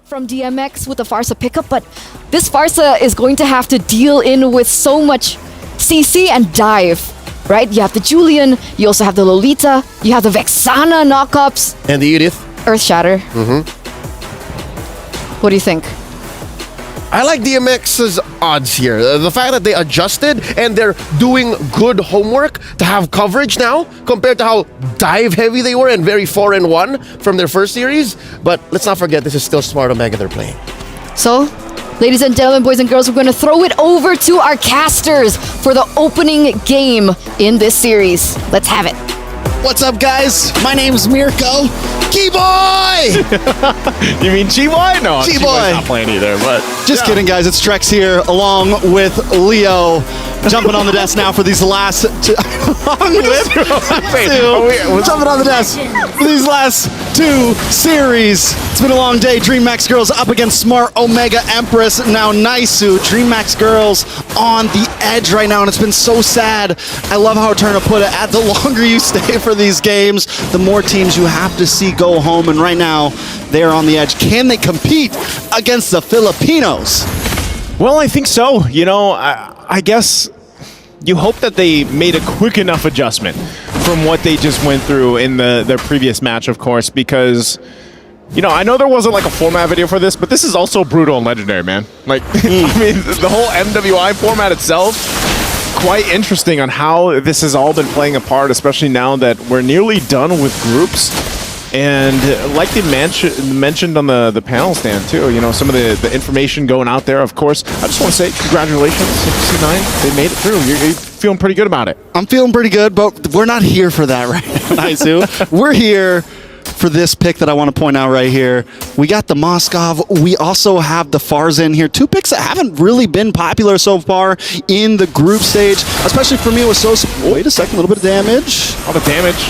from DMX with the Farsa pickup, but this Farsa is going to have to deal in with so much CC and dive, right? You have the Julian, you also have the Lolita, you have the Vexana knockups. And the Edith. Earth Shatter. What do you think? I like DMX's odds here. The fact that they adjusted and they're doing good homework to have coverage now compared to how dive heavy they were and very 4-1 from their first series. But let's not forget, this is still Smart Omega they're playing. So, ladies and gentlemen, boys and girls, we're going to throw it over to our casters for the opening game in this series. Let's have it. What's up, guys? My name's Mirko. Key-Boy! You mean Chi-Boy? No, Chi-Boy. Chi-Boy's not playing either, but... Just kidding, guys. It's Trex here, along with Leo. Jumping on the desk now for these last two... Jumping on the desk for these last two series. It's been a long day. Dreammax girls up against Smart Omega Empress. Now Naisu. Dreammax girls on the edge right now, and it's been so sad. I love how Eterna put it. The longer you stay for these games, the more teams you have to see go home, and right now they're on the edge. Can they compete against the Filipinos? Well, I think so. You know, I guess you hope that they made a quick enough adjustment from what they just went through in their previous match, of course, because, you know, I know there wasn't like a format video for this, but this is also brutal and legendary, man. Like, I mean, the whole MWI format itself, quite interesting on how this has all been playing a part, especially now that we're nearly done with groups. And like they mentioned on the panel stand too, you know, some of the information going out there, of course. I just want to say congratulations to C9. They made it through. You're feeling pretty good about it. I'm feeling pretty good, but we're not here for that right now, Naisu. We're here for this pick that I want to point out right here. We got the Moskov. We also have the Farza in here. Two picks that haven't really been popular so far in the group stage, especially for me. It was so... Wait a second, a little bit of damage. All the damage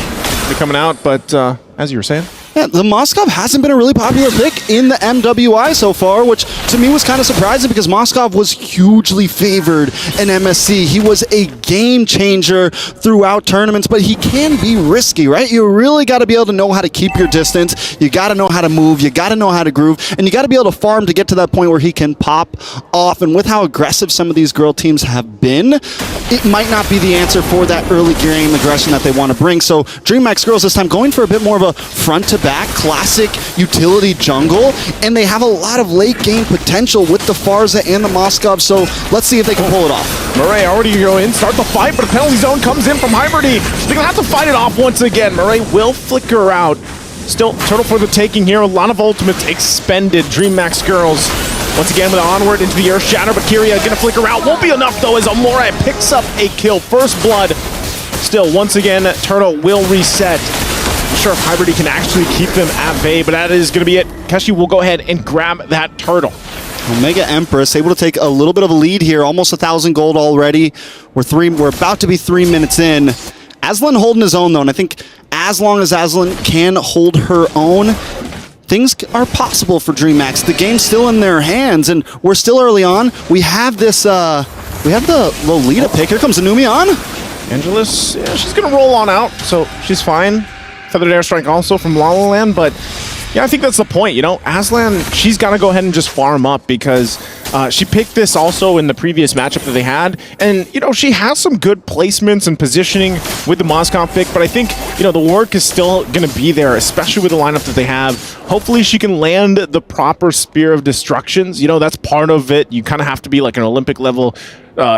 coming out, but as you were saying. Yeah, the Moskov hasn't been a really popular pick in the MWI so far, which to me was kind of surprising because Moskov was hugely favored in MSC. He was a game changer throughout tournaments, but he can be risky, right? You really got to be able to know how to keep your distance. You got to know how to move. You got to know how to groove, and you got to be able to farm to get to that point where he can pop off. And with how aggressive some of these girl teams have been, it might not be the answer for that early game aggression that they want to bring. So Dreammax girls this time going for a bit more of a front-to-back classic utility jungle, and they have a lot of late game potential with the Farza and the Moskov, so let's see if they can pull it off. Murray already go in, start the fight, but a penalty zone comes in from Hybridi. They're gonna have to fight it off once again. Murray will flicker out. Still, Turtle for the taking here. A lot of ultimates expended. Dreammax girls once again with onward into the Earth Shatter, but Kyria gonna flicker out. Won't be enough though as Amore picks up a kill. First blood. Still, once again, Turtle will reset. I'm sure if Hybridi can actually keep them at bay, but that is going to be it. Keshi will go ahead and grab that turtle. Omega Empress able to take a little bit of a lead here, almost 1,000 gold already. We're about to be 3 minutes in. Aslan holding his own though, and I think as long as Aslan can hold her own, things are possible for Dreammax. The game's still in their hands, and we're still early on. We have this, we have the Lolita pick. Here comes Anumi on. Angelus, yeah, she's going to roll on out, so she's fine. Feathered Airstrike also from La La Land, but yeah, I think that's the point, you know. Aslan, she's got to go ahead and just farm up because she picked this also in the previous matchup that they had, and, you know, she has some good placements and positioning with the Moskov pick, but I think, you know, the work is still going to be there, especially with the lineup that they have. Hopefully she can land the proper Spear of Destructions. You know, that's part of it. You kind of have to be like an Olympic level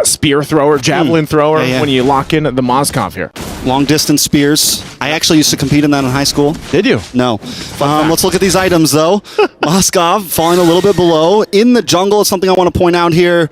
spear thrower, javelin thrower when you lock in the Moskov here. Long distance spears. I actually used to compete in that in high school. Did you? No. Let's look at these items though. Moskov falling a little bit below. In the jungle is something I want to point out here.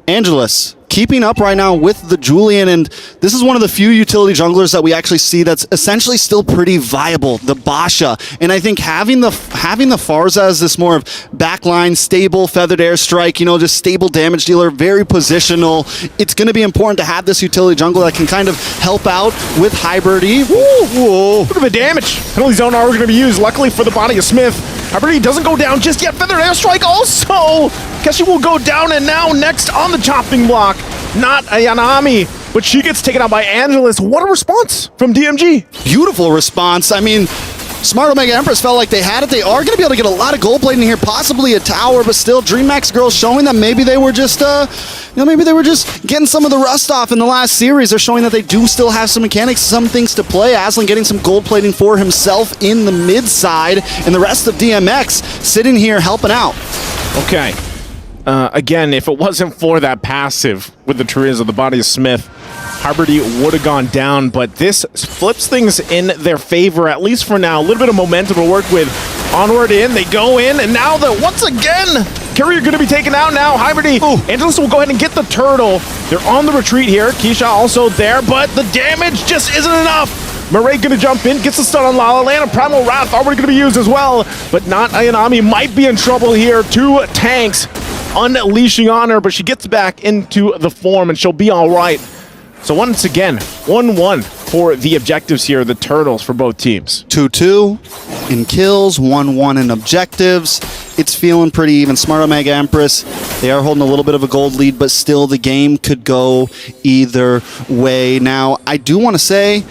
Angelus keeping up right now with the Julian, and this is one of the few utility junglers that we actually see that's essentially still pretty viable, the Basha. And I think having the Farza as this more of backline, stable, feathered airstrike, you know, just stable damage dealer, very positional. It's going to be important to have this utility jungle that can kind of help out with Hybridi. Whoa. Look at the damage. Penalty zone are going to be used, luckily for the body of Smith. Hybridi doesn't go down just yet. Feathered airstrike also. Keshi will go down, and now next on the chopping block, not a Yanami, but she gets taken out by Angelus. What a response from DMG. Beautiful response. I mean, Smart Omega Empress felt like they had it. They are going to be able to get a lot of gold plating here, possibly a tower, but still Dreammax girls showing that maybe they were just, maybe they were just getting some of the rust off in the last series. They're showing that they do still have some mechanics, some things to play. Aslan getting some gold plating for himself in the mid side, and the rest of DMX sitting here helping out. Okay. Again, if it wasn't for that passive with the Therese of the body of Smith, Harberty would have gone down, but this flips things in their favor, at least for now. A little bit of momentum to work with. Onward in, they go in, and now once again, Carrier going to be taken out now. Harberty, Angelus will go ahead and get the turtle. They're on the retreat here. Keisha also there, but the damage just isn't enough. Murray going to jump in, gets the stun on La La Land. Primal Wrath already going to be used as well, but not Ayanami might be in trouble here. 2 tanks unleashing on her, but she gets back into the form and she'll be all right. So once again, 1-1 for the objectives here, the Turtles for both teams. 2-2 in kills, 1-1 in objectives. It's feeling pretty even. Smart Omega Empress, they are holding a little bit of a gold lead, but still the game could go either way. Now, I do want to say,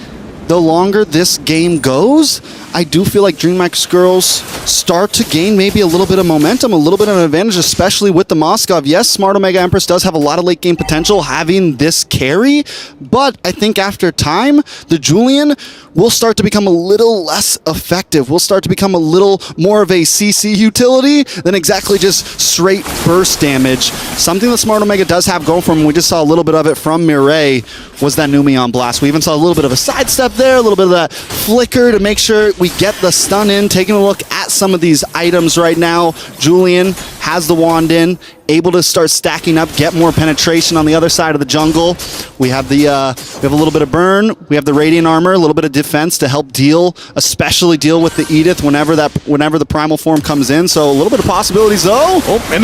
the longer this game goes, I do feel like Dreammax girls start to gain maybe a little bit of momentum, a little bit of an advantage, especially with the Moskov. Yes, Smart Omega Empress does have a lot of late game potential having this carry, but I think after time, the Julian will start to become a little less effective. Will start to become a little more of a CC utility than exactly just straight burst damage. Something that Smart Omega does have going for him, we just saw a little bit of it from Mireille, was that Numeon Blast. We even saw a little bit of a sidestep there, a little bit of that flicker to make sure we get the stun in. Taking a look at some of these items right now, Julian has the wand in, able to start stacking up, get more penetration on the other side of the jungle. We have the we have a little bit of burn, we have the radiant armor, a little bit of defense to help deal, especially deal with the Edith whenever the primal form comes in. So a little bit of possibilities though. Oh, and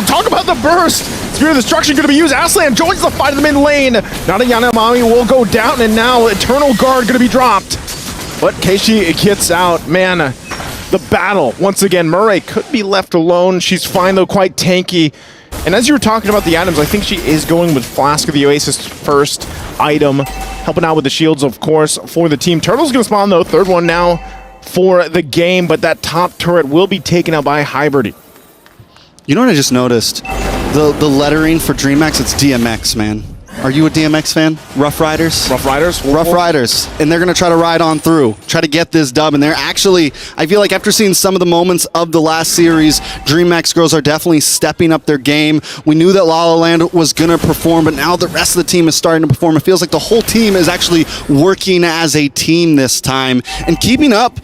talk about the burst. Spirit of Destruction going to be used. Aslan joins the fight in the mid lane. Nana Yanamami will go down, and now Eternal Guard going to be dropped. But Keishi gets out. Man, the battle, once again, Murray could be left alone. She's fine, though, quite tanky. And as you were talking about the items, I think she is going with Flask of the Oasis first item, helping out with the shields, of course, for the team. Turtle's going to spawn, though. 3rd one now for the game, but that top turret will be taken out by Hyberty. You know what I just noticed? The lettering for Dreammax, it's DMX, man. Are you a DMX fan? Rough Riders? Rough Riders? Rough Riders. And they're going to try to ride on through, try to get this dub. And they're actually, I feel like after seeing some of the moments of the last series, Dreammax girls are definitely stepping up their game. We knew that La La Land was going to perform, but now the rest of the team is starting to perform. It feels like the whole team is actually working as a team this time and keeping up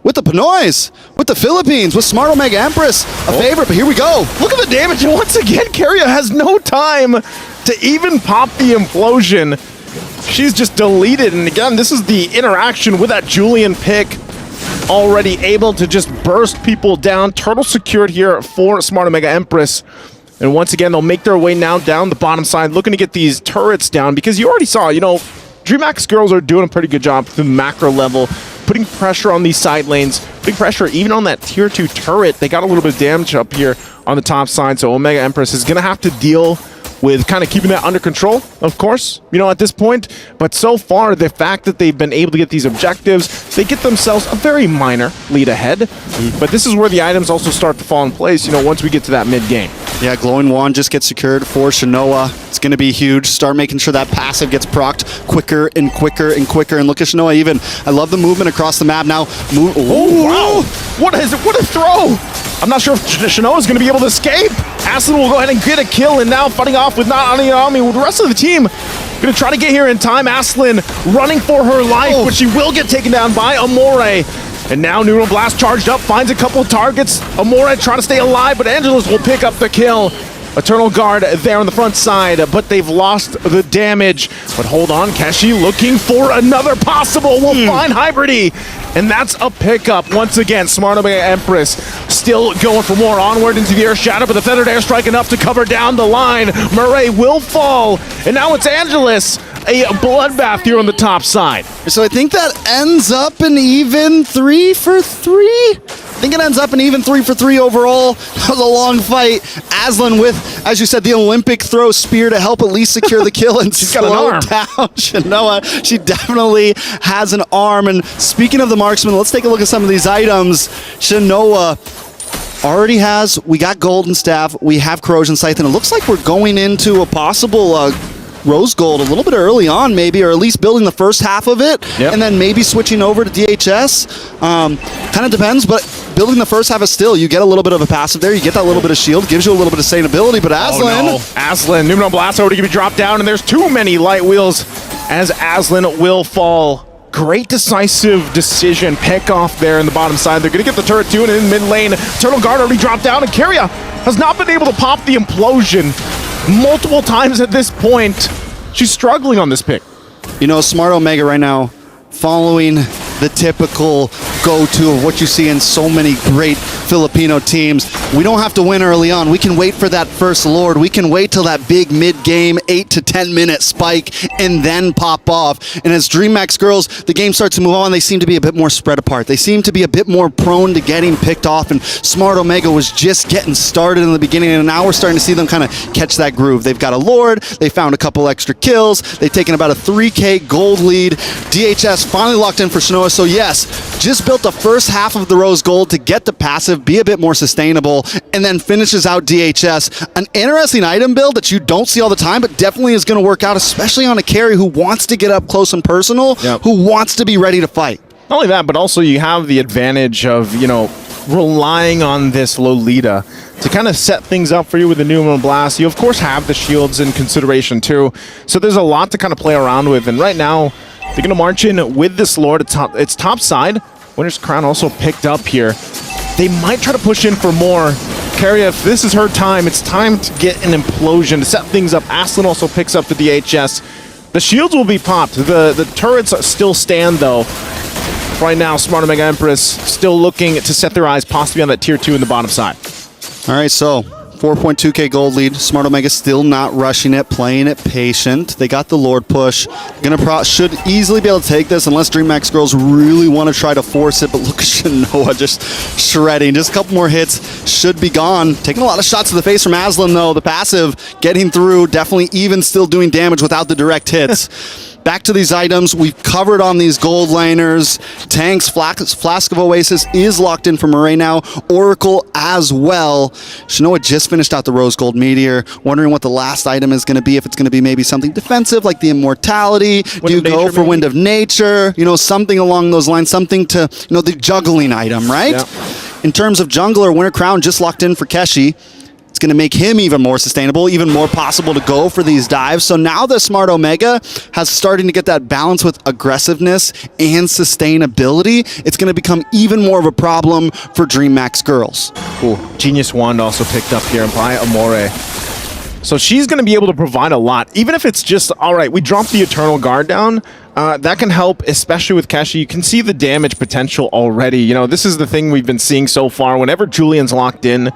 with the Pinoys, with the Philippines, with Smart Omega Empress, a favorite, but here we go. Look at the damage, and once again, Carrier has no time to even pop the implosion. She's just deleted, and again, this is the interaction with that Julian pick. Already able to just burst people down. Turtle secured here for Smart Omega Empress. And once again, they'll make their way now down the bottom side, looking to get these turrets down, because you already saw, Dreammax girls are doing a pretty good job through the macro level, putting pressure on these side lanes, putting pressure even on that tier 2 turret. They got a little bit of damage up here on the top side, so Omega Empress is going to have to deal with kind of keeping that under control, of course, at this point. But so far, the fact that they've been able to get these objectives, they get themselves a very minor lead ahead. But this is where the items also start to fall in place, once we get to that mid-game. Yeah, Glowing Wand just gets secured for Shinoa. It's going to be huge. Start making sure that passive gets procced quicker and quicker and quicker. And look at Shinoa even. I love the movement across the map now. Oh, wow. What is it? What a throw. I'm not sure if Shinoa is going to be able to escape. Aslan will go ahead and get a kill, and now fighting off with not Aniyami. With the rest of the team going to try to get here in time. Aslan running for her life, but she will get taken down by Amore. And now Neural Blast charged up, finds a couple targets. Amore trying to stay alive, but Angelus will pick up the kill. Eternal Guard there on the front side, but they've lost the damage. But hold on, Keshi looking for another possible. We'll find Hyberty. And that's a pickup. Once again, Smart Omega Empress still going for more. Onward into the air shadow, but the feathered airstrike enough to cover down the line. Murray will fall. And now it's Angelus. A bloodbath here on the top side. So I think that ends up an even 3 for 3. think it ends up an even 3-for-3 overall. That was a long fight. Aslan with, as you said, the Olympic throw spear to help at least secure the kill and She's got an arm. down Shanoa. She definitely has an arm. And speaking of the marksman, let's take a look at some of these items. Shanoa already has, we got Golden Staff, we have Corrosion Scythe, and it looks like we're going into a possible Rose Gold a little bit early on, maybe, or at least building the first half of it, and then maybe switching over to DHS. Kind of depends, but building the first half is still, you get a little bit of a passive there, you get that little bit of shield, gives you a little bit of sustainability, but Aslan... Oh, no. Aslan, Numenor Blast already going to be dropped down, and there's too many light wheels as Aslan will fall. Great decisive decision, pick off there in the bottom side. They're going to get the turret too, and in mid lane, Eternal Guard already dropped down, and Keria has not been able to pop the implosion multiple times at this point. She's struggling on this pick. You know, Smart Omega right now, following the typical go-to of what you see in so many great Filipino teams. We don't have to win early on. We can wait for that first Lord. We can wait till that big mid-game 8 to 10 minute spike and then pop off. And as Dreammax girls, the game starts to move on, they seem to be a bit more spread apart. They seem to be a bit more prone to getting picked off, and Smart Omega was just getting started in the beginning, and now we're starting to see them kind of catch that groove. They've got a Lord, they found a couple extra kills, they've taken about a 3K gold lead. DHS finally locked in for Shanoa, so yes, just built the first half of the Rose Gold to get the passive, be a bit more sustainable, and then finishes out DHS. An interesting item build that you don't see all the time, but definitely is going to work out, especially on a carry who wants to get up close and personal, who wants to be ready to fight. Not only that, but also you have the advantage of, you know, relying on this Lolita to kind of set things up for you with the Numenor Blast. You, of course, have the shields in consideration, too. So there's a lot to kind of play around with. And right now, they're going to march in with this Lord. It's top side. Winner's Crown also picked up here. They might try to push in for more. Keria, if this is her time, it's time to get an implosion, to set things up. Aslan also picks up the DHS. The shields will be popped. The turrets still stand, though. Right now, Smart Omega Empress still looking to set their eyes possibly on that tier 2 in the bottom side. All right, so 4.2K gold lead. Smart Omega still not rushing it, playing it patient. They got the Lord push. Should easily be able to take this unless Dreammax girls really want to try to force it. But look at Shanoa just shredding. Just a couple more hits, should be gone. Taking a lot of shots to the face from Aslan, though. The passive getting through, definitely even still doing damage without the direct hits. Back to these items. We've covered on these gold laners. Tanks, Flask of Oasis is locked in for Murray now. Oracle as well. Shanoa just finished out the Rose Gold Meteor. Wondering what the last item is going to be. If it's going to be maybe something defensive like the Immortality. Do you go for Wind of Nature? You know, something along those lines. Something to, you know, the juggling item, right? Yeah. In terms of jungler, Winter Crown just locked in for Keshi. It's going to make him even more sustainable, even more possible to go for these dives. So now the Smart Omega has starting to get that balance with aggressiveness and sustainability. It's going to become even more of a problem for Dreammax girls. Ooh, Genius Wand also picked up here by Amore. So she's going to be able to provide a lot, even if it's just, all right, we dropped the Eternal Guard down. That can help, especially with Keshi. You can see the damage potential already. You know, this is the thing we've been seeing so far. Whenever Julian's locked in,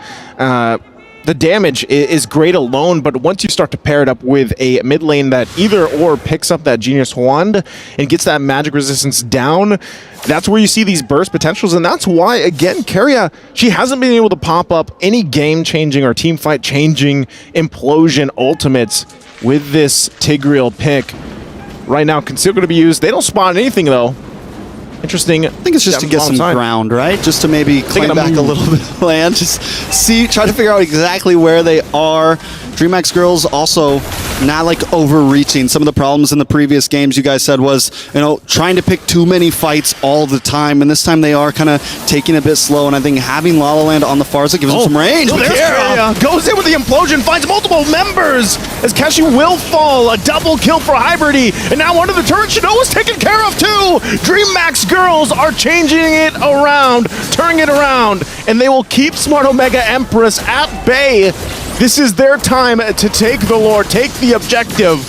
the damage is great alone, but once you start to pair it up with a mid lane that either or picks up that Genius Wand and gets that magic resistance down, that's where you see these burst potentials, and that's why, again, Keria, she hasn't been able to pop up any game-changing or team-fight-changing implosion ultimates with this Tigreal pick. Right now, Conceal going to be used. They don't spawn anything, though. Interesting. I think it's just to get some ground, right? Just to maybe claim back a little bit of land. Just try to figure out exactly where they are. Dreammax girls also not like overreaching. Some of the problems in the previous games you guys said was, you know, trying to pick too many fights all the time. And this time they are kind of taking a bit slow. And I think having La La Land on the Farza gives them some range. There's Keria. Goes in with the implosion, finds multiple members as Keshi will fall. A double kill for Hybridy. And now one of the turrets Shanoa's taken care of too. Dreammax girls are changing it around, turning it around, and they will keep Smart Omega Empress at bay. This is their time to take the Lord, take the objective.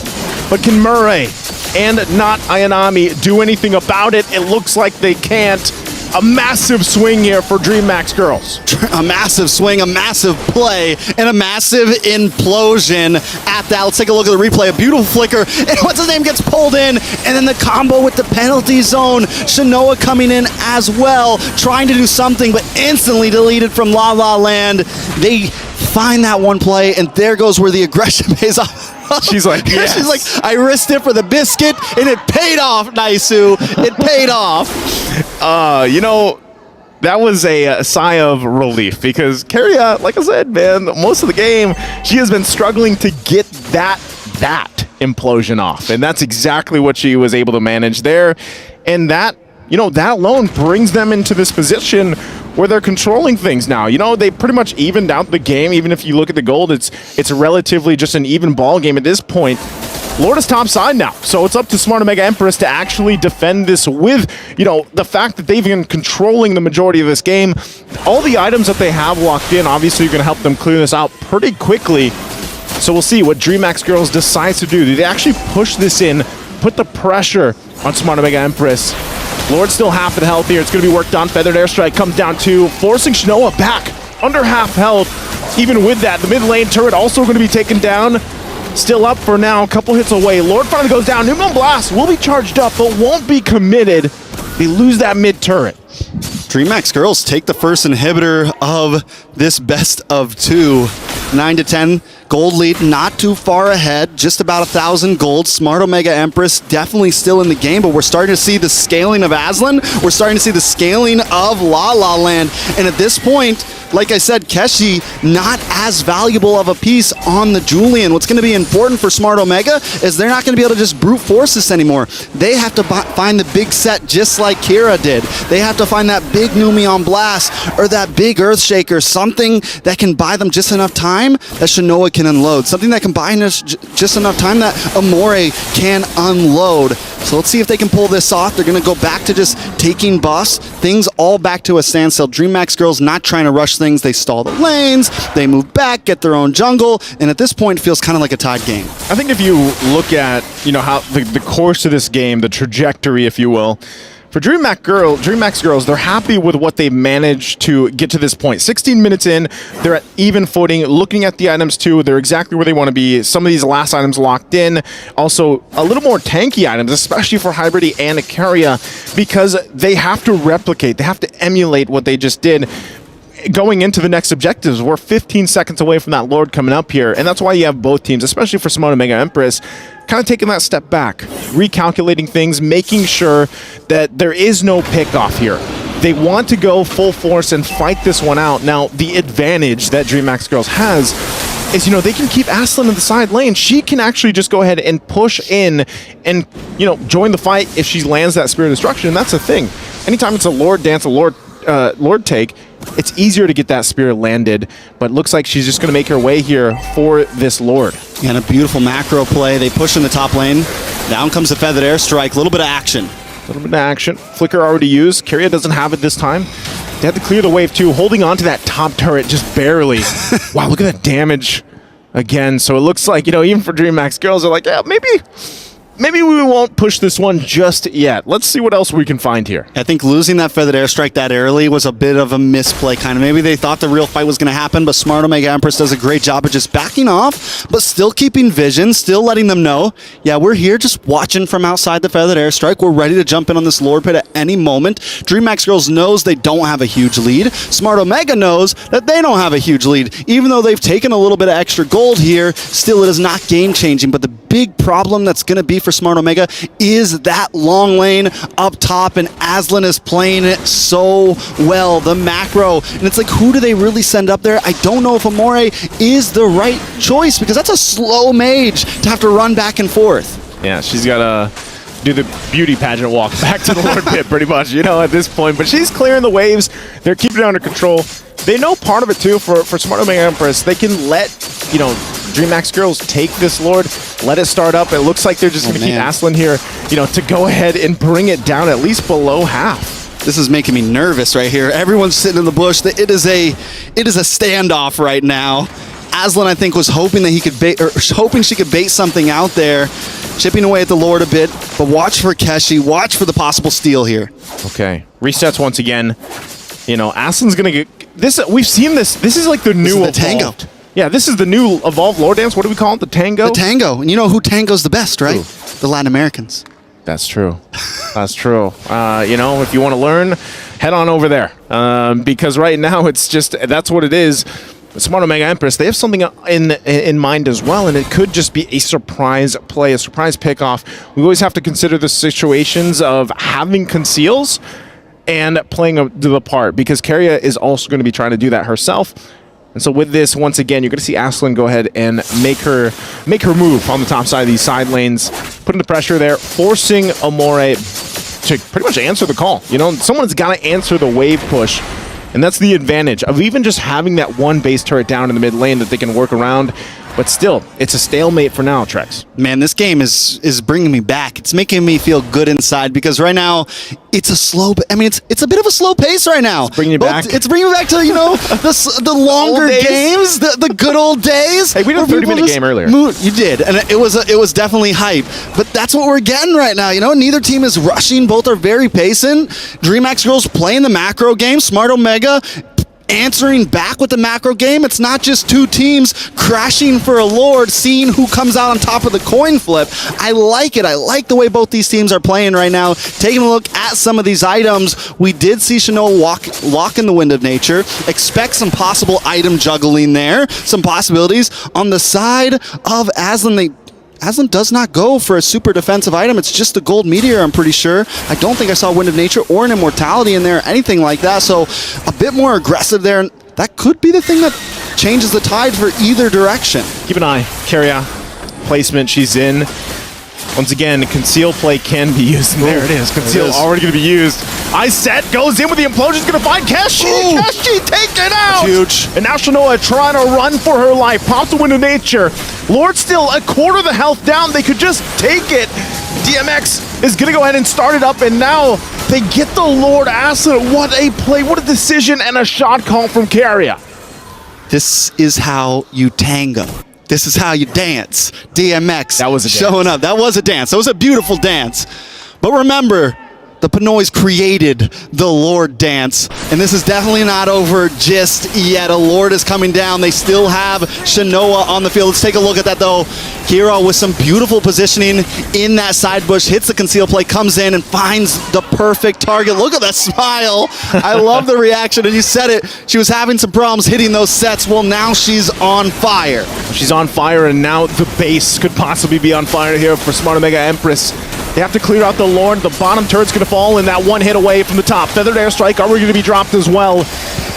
But can Murray and not Ayanami do anything about it? It looks like they can't. a massive swing here for Dreammax girls. A massive swing, a massive play, and a massive implosion at that. Let's take a look at the replay. A beautiful flicker, and what's his name gets pulled in, and then the combo with the penalty zone. Shanoa coming in as well, trying to do something, but instantly deleted from La La Land. They find that one play, and there goes where the aggression pays off. She's like, yes. She's like, I risked it for the biscuit, and it paid off, Naisu. It paid off. You know, that was a sigh of relief because Keria, like I said, man, most of the game, she has been struggling to get that implosion off. And that's exactly what she was able to manage there. And that, you know, that alone brings them into this position where they're controlling things now. You know, they pretty much evened out the game. Even if you look at the gold, it's relatively just an even ball game at this point. Lord is top side now, so it's up to Smart Omega Empress to actually defend this with, you know, the fact that they've been controlling the majority of this game. All the items that they have locked in, obviously, you're going to help them clear this out pretty quickly. So we'll see what Dreammax Girls decides to do. Do they actually push this in, put the pressure on Smart Omega Empress? Lord still half at health here. It's going to be worked on. Feathered Airstrike comes down to forcing Shanoa back under half health. Even with that, the mid lane turret also going to be taken down. Still up for now, a couple hits away. Lord finally goes down. Numeral Blast will be charged up, but won't be committed. They lose that mid turret. Dreammax Girls take the first inhibitor of this best of two. 9-10 gold lead, not too far ahead, just about 1,000 gold. Smart Omega Empress definitely still in the game, but we're starting to see the scaling of Aslan. We're starting to see the scaling of La La Land. And at this point, like I said, Keshi, not as valuable of a piece on the Julian. What's going to be important for Smart Omega is they're not going to be able to just brute force this anymore. They have to find the big set just like Kira did. They have to find that big Numeon Blast or that big Earthshaker, something that can buy them just enough time that Shanoa can unload, something that can buy just enough time that Amore can unload. So let's see if they can pull this off. They're going to go back to just taking buffs. Things all back to a standstill. Dreammax Girls not trying to rush things. They stall the lanes. They move back, get their own jungle. And at this point, it feels kind of like a tied game. I think if you look at, you know, how the course of this game, the trajectory, if you will, for Dreammax Girls, they're happy with what they've managed to get to this point. 16 minutes in, they're at even footing. Looking at the items too, they're exactly where they want to be. Some of these last items locked in. Also, a little more tanky items, especially for Hybridy and Keria, because they have to replicate, they have to emulate what they just did. Going into the next objectives, we're 15 seconds away from that Lord coming up here, and that's why you have both teams, especially for Smart Omega Empress, kind of taking that step back, recalculating things, making sure that there is no pick off here. They want to go full force and fight this one out. Now, the advantage that Dreammax Girls has is, you know, they can keep Aslan in the side lane. She can actually just go ahead and push in and, you know, join the fight if she lands that Spirit of Destruction, and that's the thing. Anytime it's a Lord dance, a Lord take, it's easier to get that Spirit landed, but it looks like she's just going to make her way here for this Lord. And a beautiful macro play. They push in the top lane. Down comes the Feathered Airstrike. A little bit of action. A little bit of action. Flicker already used. Keria doesn't have it this time. They had to clear the wave too, holding on to that top turret just barely. Wow, look at that damage again. So it looks like, you know, even for Dreammax Girls, they're like, yeah, maybe we won't push this one just yet. Let's see what else we can find here. I think losing that Feathered Airstrike that early was a bit of a misplay, kind of. Maybe they thought the real fight was going to happen, but Smart Omega Empress does a great job of just backing off, but still keeping vision, still letting them know, yeah, we're here just watching from outside the Feathered Airstrike. We're ready to jump in on this Lord Pit at any moment. Dreammax Girls knows they don't have a huge lead. Smart Omega knows that they don't have a huge lead. Even though they've taken a little bit of extra gold here, still it is not game-changing, but the big problem that's going to be for Smart Omega is that long lane up top, and Aslan is playing it so well. The macro, and it's like, who do they really send up there? I don't know if Amore is the right choice, because that's a slow mage to have to run back and forth. Yeah, she's got to do the beauty pageant walk back to the Lord Pit pretty much, you know, at this point. But she's clearing the waves. They're keeping it under control. They know part of it too for Smart Omega Empress. They can let, you know, Dreammax Girls take this Lord, let it start up. It looks like they're just going to keep Aslan here, you know, to go ahead and bring it down at least below half. This is making me nervous right here. Everyone's sitting in the bush. It is a standoff right now. Aslan, I think, was hoping that he could bait, or hoping she could bait something out there. chipping away at the Lord a bit, but watch for Keshi, watch for the possible steal here. Okay, resets once again. You know, Aslan's gonna get this. We've seen this. This is like the new the tango. Yeah, this is the new evolved lore dance. What do we call it? The tango. The tango, and you know who tangoes the best, right? Ooh. The Latin Americans. That's true. That's true. You know, if you want to learn, head on over there because right now it's just that's what it is. Smart Omega Empress, they have something in mind as well, and it could just be a surprise play, a surprise pickoff. We always have to consider the situations of having conceals and playing to the part, because Keria is also going to be trying to do that herself. And so with this, once again, you're going to see Aslan go ahead and make her move on the top side of these side lanes, putting the pressure there, forcing Amore to pretty much answer the call. You know, someone's got to answer the wave push. And that's the advantage of even just having that one base turret down in the mid lane that they can work around. But still, it's a stalemate for now, Trex. Man, this game is bringing me back. It's making me feel good inside because right now it's a slow. I mean, it's a bit of a slow pace right now. It's bringing you back. It's bringing me back to the longer games, the good old days. Hey, we did a 30-minute game earlier. You did, and it was definitely hype. But that's what we're getting right now. You know, neither team is rushing. Both are very patient. Dreammax girls playing the macro game. Smart Omega answering back with the macro game. It's not just two teams crashing for a Lord, seeing who comes out on top of the coin flip. I like it. I like the way both these teams are playing right now. Taking a look at some of these items, we did see Shanoa lock in the Wind of Nature. Expect some possible item juggling there. Some possibilities. On the side of Aslan, Aslan does not go for a super defensive item. It's just the gold meteor, I'm pretty sure. I don't think I saw Wind of Nature or an immortality in there, anything like that. So a bit more aggressive there. And that could be the thing that changes the tide for either direction. Keep an eye. Keria, placement, she's in. Once again, conceal play can be used. And there it is. Conceal already going to be used. Ice set goes in with the implosion. Going to find Keshi. Keshi taken out. Huge. And now Shanoa trying to run for her life. Pops the Wind of Nature. Lord still a quarter of the health down. They could just take it. DMX is going to go ahead and start it up. And now they get the Lord Aslan. What a play. What a decision and a shot call from Keria. This is how you tango. This is how you dance. DMX that was a showing dance. up. That was a dance. That was a beautiful dance. But remember, the Pinoys created the Lord dance. And this is definitely not over just yet. A Lord is coming down. They still have Shanoa on the field. Let's take a look at that, though. Hero with some beautiful positioning in that side bush. Hits the conceal play, comes in and finds the perfect target. Look at that smile. I love the reaction. And you said it. She was having some problems hitting those sets. Well, now she's on fire. She's on fire, and now the base could possibly be on fire here for Smart Omega Empress. They have to clear out the Lord. The bottom turret's going to fall, and that one hit away from the top. Feathered Airstrike already going to be dropped as well.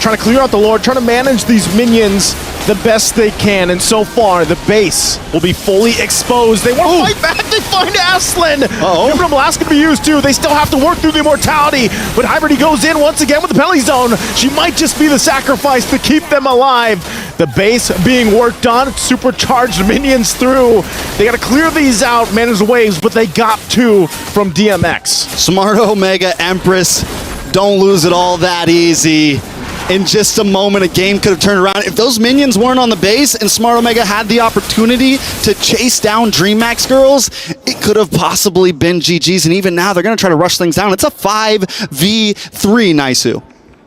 Trying to clear out the Lord, trying to manage these minions the best they can. And so far, the base will be fully exposed. They want to fight back. They find Aslan. Nuclear Blast going to be used too. They still have to work through the immortality. But Hybrid goes in once again with the penalty zone. She might just be the sacrifice to keep them alive. The base being worked on. Supercharged minions through. They got to clear these out, manage the waves, but they got two from DMX. Smart Omega Empress, don't lose it all that easy. In just a moment, a game could have turned around. If those minions weren't on the base and Smart Omega had the opportunity to chase down Dreammax girls, it could have possibly been GG's. And even now, they're going to try to rush things down. It's a 5v3, Naisu.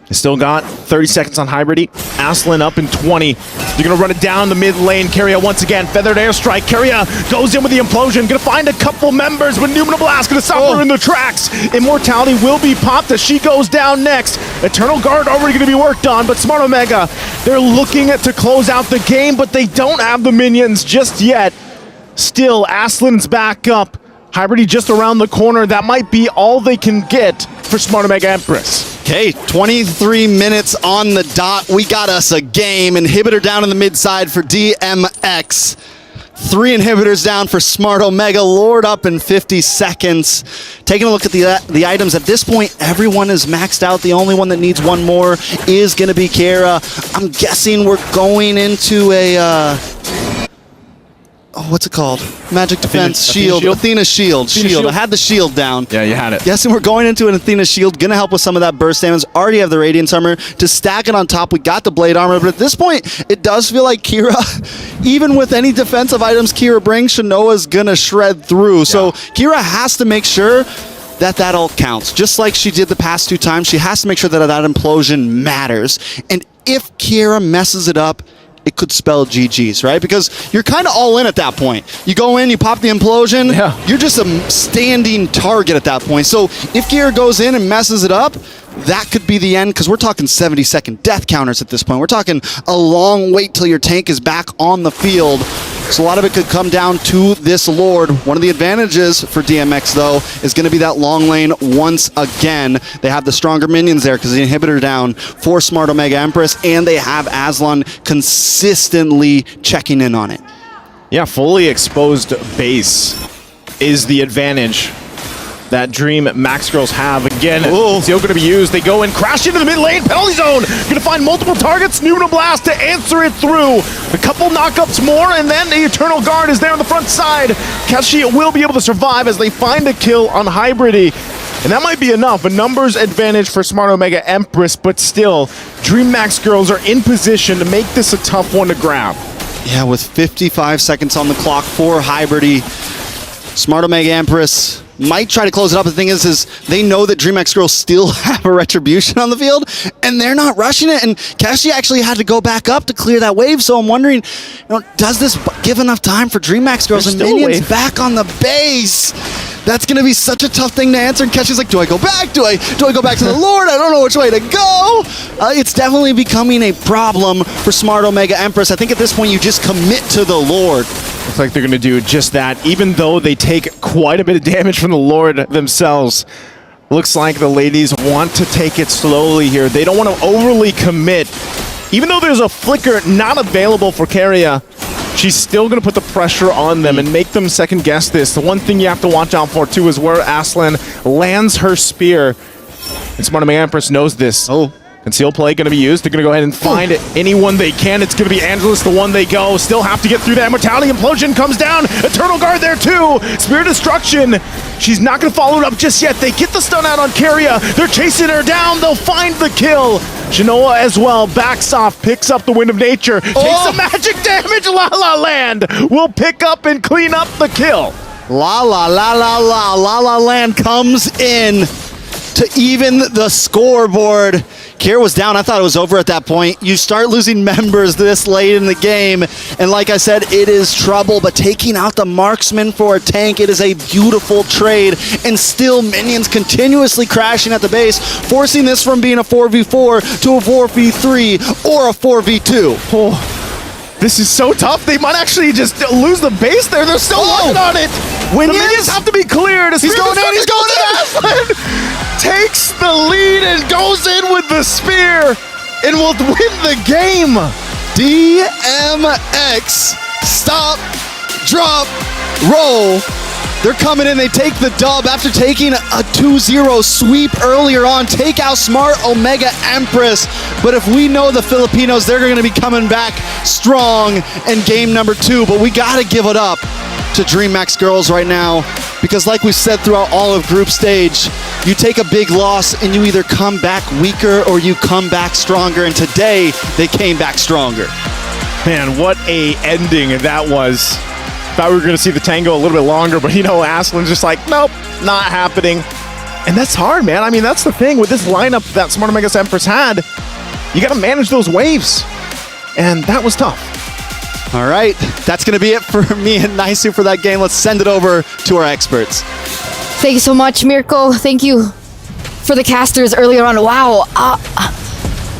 They still got 30 seconds on Hybrid. Aslan up in 20. They're going to run it down the mid lane. Keria once again. Feathered Airstrike. Keria goes in with the implosion. Going to find a couple members, but Nuclear Blast going to stop her in the tracks. Immortality will be popped as she goes down next. Eternal Guard already going to be worked on, but Smart Omega, they're looking to close out the game, but they don't have the minions just yet. Still, Aslan's back up. Hybrid just around the corner. That might be all they can get for Smart Omega Empress. Okay, 23 minutes on the dot. We got us a game. Inhibitor down in the mid side for DMX. 3 inhibitors down for Smart Omega. Lord up in 50 seconds. Taking a look at the items. At this point, everyone is maxed out. The only one that needs one more is going to be Kara. I'm guessing we're going into a... oh, what's it called? Magic Defense Shield. Athena Shield? Athena Shield. I had the shield down. Yeah, you had it. Yes, and we're going into an Athena Shield. Going to help with some of that burst damage. Already have the Radiance Armor. To stack it on top, we got the Blade Armor. But at this point, it does feel like Kira, even with any defensive items Kira brings, Shanoa's going to shred through. Yeah. So Kira has to make sure that all counts. Just like she did the past 2 times, she has to make sure that implosion matters. And if Kira messes it up, it could spell GG's, right? Because you're kind of all in at that point. You go in, you pop the implosion, you're just a standing target at that point. So if Kira goes in and messes it up, that could be the end, because we're talking 70-second death counters at this point. We're talking a long wait till your tank is back on the field. So a lot of it could come down to this Lord. One of the advantages for DMX, though, is going to be that long lane once again. They have the stronger minions there because the inhibitor down for Smart Omega Empress, and they have Aslan consistently checking in on it. Yeah, fully exposed base is the advantage that Dreammax girls have. Again, still going to be used. They go and crash into the mid lane, penalty zone. Going to find multiple targets. Nuno Blast to answer it through. A couple knockups more, and then the Eternal Guard is there on the front side. Kashi will be able to survive as they find a kill on Hybridy. And that might be enough. A numbers advantage for Smart Omega Empress, but still, Dreammax girls are in position to make this a tough one to grab. Yeah, with 55 seconds on the clock for Hybridy, Smart Omega Empress might try to close it up. The thing is they know that Dreammax girls still have a retribution on the field, and they're not rushing it. And Kashi actually had to go back up to clear that wave. So I'm wondering, does this give enough time for Dreammax girls and minions back on the base? That's going to be such a tough thing to answer. And Kashi's like, do I go back? Do I go back to the Lord? I don't know which way to go. It's definitely becoming a problem for Smart Omega Empress. I think at this point you just commit to the Lord. Looks like they're going to do just that, even though they take quite a bit of damage from the Lord themselves. Looks like the ladies want to take it slowly here. They don't want to overly commit. Even though there's a flicker not available for Keria, she's still going to put the pressure on them and make them second guess this. The one thing you have to watch out for, too, is where Aslan lands her spear. And Smart Omega Empress knows this. Conceal play going to be used. They're going to go ahead and find anyone they can. It's going to be Angelus, the one they go. Still have to get through that. Mortality Implosion comes down. Eternal Guard there too. Spear Destruction. She's not going to follow it up just yet. They get the stun out on Keria. They're chasing her down. They'll find the kill. Shanoa as well backs off, picks up the Wind of Nature, takes some magic damage. La La Land will pick up and clean up the kill. La La La La La La La Land comes in to even the scoreboard. Kira was down. I thought it was over at that point. You start losing members this late in the game, and like I said, it is trouble, but taking out the marksman for a tank, it is a beautiful trade, and still minions continuously crashing at the base, forcing this from being a 4v4 to a 4v3 or a 4v2. This is so tough. They might actually just lose the base there. They're still working on it. The minions have to be cleared. He's going in. He's going in. Aslan takes the lead and goes in with the spear and will win the game. DMX. Stop, drop, roll. They're coming in. They take the dub after taking a 2-0 sweep earlier on. Take out Smart Omega Empress. But if we know the Filipinos, they're going to be coming back strong in game number 2. But we got to give it up to Dreammax girls right now, because like we said throughout all of group stage, you take a big loss and you either come back weaker or you come back stronger. And today, they came back stronger. Man, what a ending that was. Thought we were going to see the tango a little bit longer, but Aslan's just like, nope, not happening. And that's hard, man. I mean, that's the thing with this lineup that Smart Omega Empress had. You got to manage those waves. And that was tough. All right, that's going to be it for me and Naisu for that game. Let's send it over to our experts. Thank you so much, Mirko. Thank you for the casters earlier on. Wow.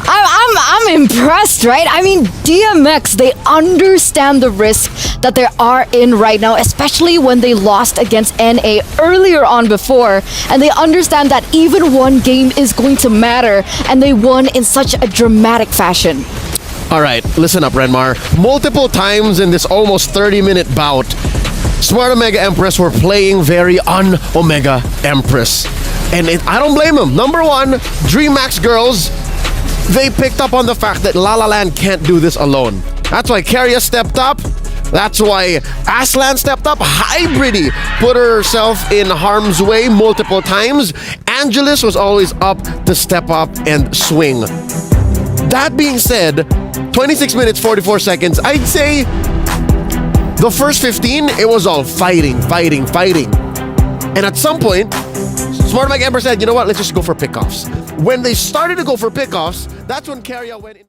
I'm impressed, right? I mean, DMX, they understand the risk that they are in right now, especially when they lost against NA earlier on before, and they understand that even one game is going to matter, and they won in such a dramatic fashion. All right, listen up, Renmar. Multiple times in this almost 30-minute bout, Smart Omega Empress were playing very un-Omega Empress. And I don't blame them. Number one, Dreammax girls, they picked up on the fact that La La Land can't do this alone. That's why Keria stepped up, That's why Aslan stepped up. Hybridy put herself in harm's way multiple times. Angelus was always up to step up and swing. That being said, 26 minutes, 44 seconds, I'd say the first 15, it was all fighting. And at some point, Smart Mike Empress said, you know what, let's just go for pickoffs. When they started to go for pickoffs, that's when Carrier went in.